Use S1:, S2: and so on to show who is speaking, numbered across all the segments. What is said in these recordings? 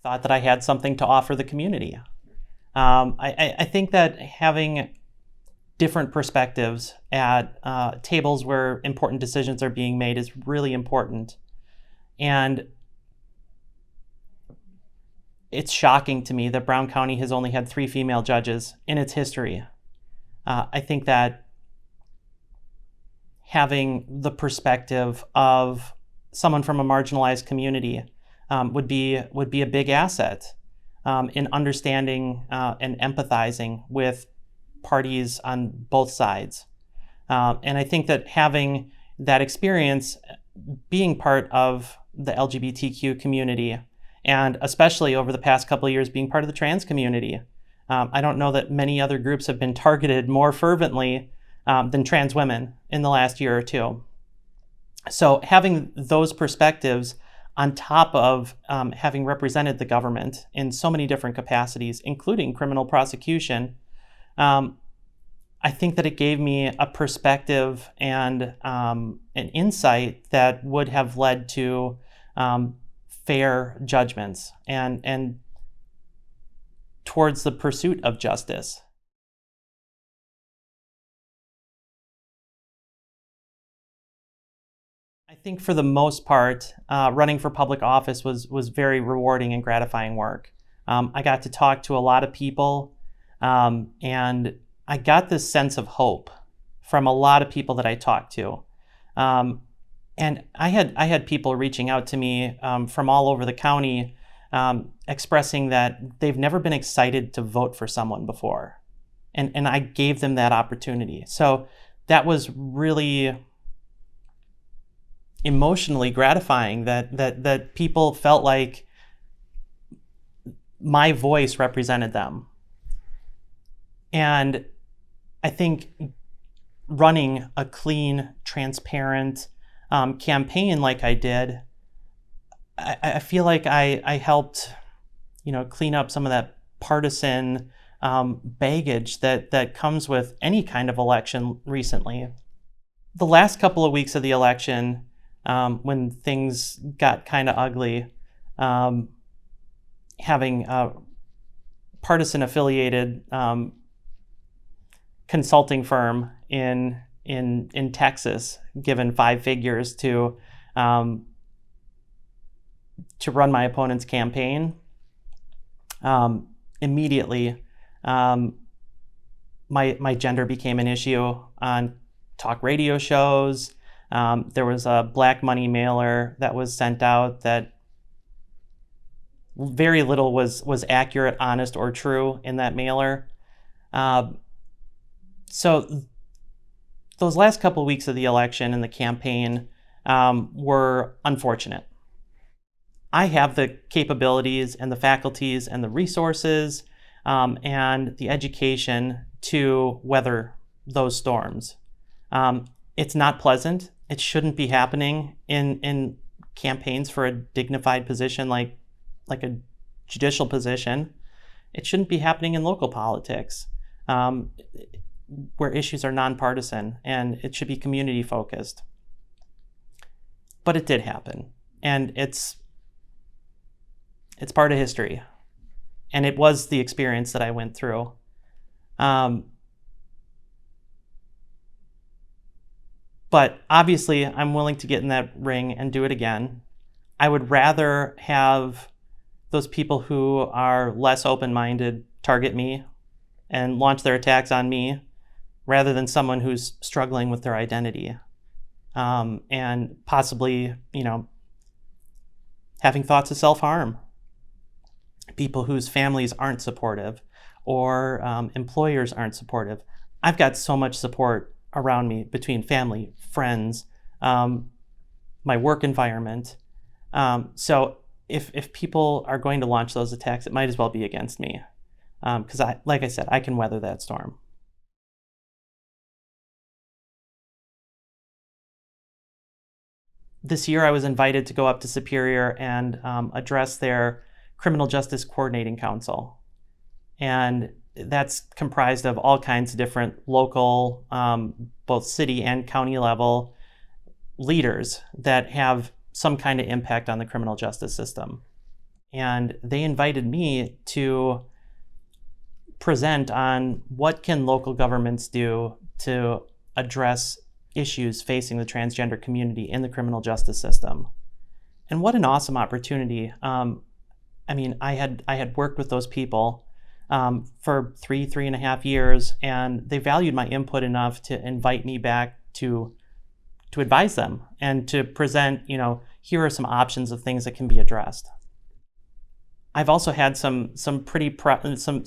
S1: thought that I had something to offer the community. I think that having different perspectives at tables where important decisions are being made is really important. And it's shocking to me that Brown County has only had 3 female judges in its history. I think that having the perspective of someone from a marginalized community would be a big asset in understanding and empathizing with parties on both sides. And I think that having that experience, being part of the LGBTQ community, and especially over the past couple of years being part of the trans community, I don't know that many other groups have been targeted more fervently than trans women in the last year or two. So having those perspectives on top of having represented the government in so many different capacities, including criminal prosecution, I think that it gave me a perspective and an insight that would have led to fair judgments and towards the pursuit of justice. I think for the most part, running for public office was very rewarding and gratifying work. I got to talk to a lot of people, and I got this sense of hope from a lot of people that I talked to. And I had people reaching out to me from all over the county, expressing that they've never been excited to vote for someone before. And I gave them that opportunity. So that was really emotionally gratifying that people felt like my voice represented them. And I think running a clean, transparent campaign like I did, I feel like I helped, clean up some of that partisan baggage that comes with any kind of election recently. The last couple of weeks of the election, when things got kind of ugly, having a partisan affiliated consulting firm in Texas given 5 figures to run my opponent's campaign, immediately my gender became an issue on talk radio shows. There was a black money mailer that was sent out that very little was accurate, honest, or true in that mailer. So those last couple of weeks of the election and the campaign were unfortunate. I have the capabilities and the faculties and the resources and the education to weather those storms. It's not pleasant. It shouldn't be happening in campaigns for a dignified position like a judicial position. It shouldn't be happening in local politics, where issues are nonpartisan, and it should be community focused. But it did happen, and it's part of history, and it was the experience that I went through. But obviously, I'm willing to get in that ring and do it again. I would rather have those people who are less open-minded target me and launch their attacks on me rather than someone who's struggling with their identity and possibly, having thoughts of self-harm. People whose families aren't supportive or employers aren't supportive. I've got so much support around me between family, friends, my work environment. So if people are going to launch those attacks, it might as well be against me. Because like I said, I can weather that storm. This year I was invited to go up to Superior and address their Criminal Justice Coordinating Council. And that's comprised of all kinds of different local, both city and county level leaders that have some kind of impact on the criminal justice system. And they invited me to present on what can local governments do to address issues facing the transgender community in the criminal justice system. And what an awesome opportunity. I had worked with those people for 3.5 years, and they valued my input enough to invite me back to advise them and to present, here are some options of things that can be addressed. I've also had some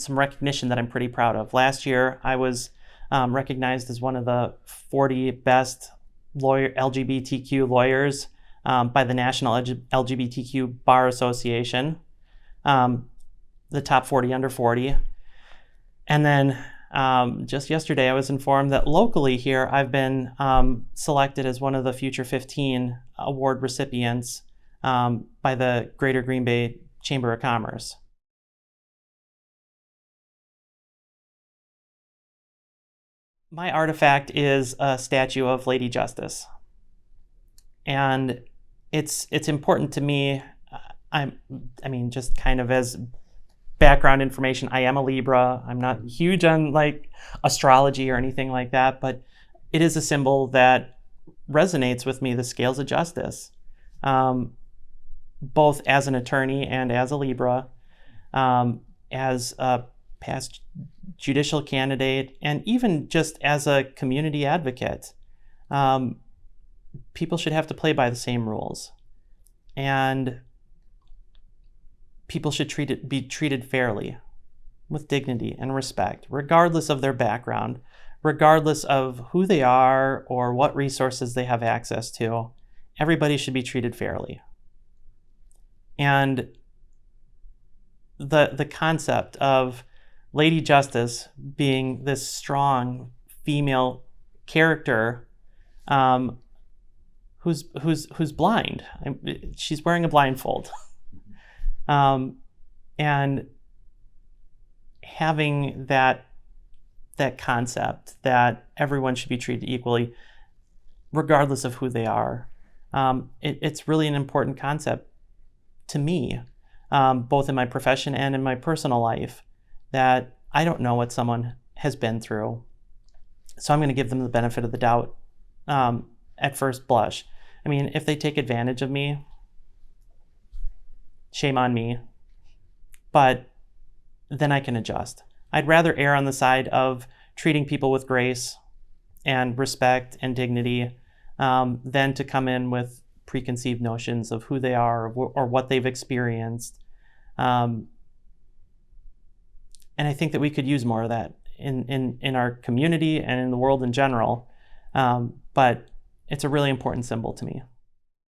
S1: recognition that I'm pretty proud of. Last year, I was recognized as one of the 40 best LGBTQ lawyers by the National LGBTQ Bar Association, the top 40 under 40. And then just yesterday, I was informed that locally here, I've been selected as one of the Future 15 award recipients by the Greater Green Bay Chamber of Commerce. My artifact is a statue of Lady Justice. And it's important to me. Just kind of as background information, I am a Libra. I'm not huge on like astrology or anything like that, but it is a symbol that resonates with me, the scales of justice. Both as an attorney and as a Libra, as a past judicial candidate, and even just as a community advocate. People should have to play by the same rules. And people should be treated fairly, with dignity and respect, regardless of their background, regardless of who they are or what resources they have access to. Everybody should be treated fairly. And the concept of Lady Justice being this strong female character who's blind. She's wearing a blindfold. And having that concept that everyone should be treated equally, regardless of who they are, it's really an important concept to me, both in my profession and in my personal life, that I don't know what someone has been through. So I'm going to give them the benefit of the doubt at first blush. If they take advantage of me, shame on me, but then I can adjust. I'd rather err on the side of treating people with grace and respect and dignity than to come in with preconceived notions of who they are or what they've experienced. And I think that we could use more of that in our community and in the world in general. But it's a really important symbol to me.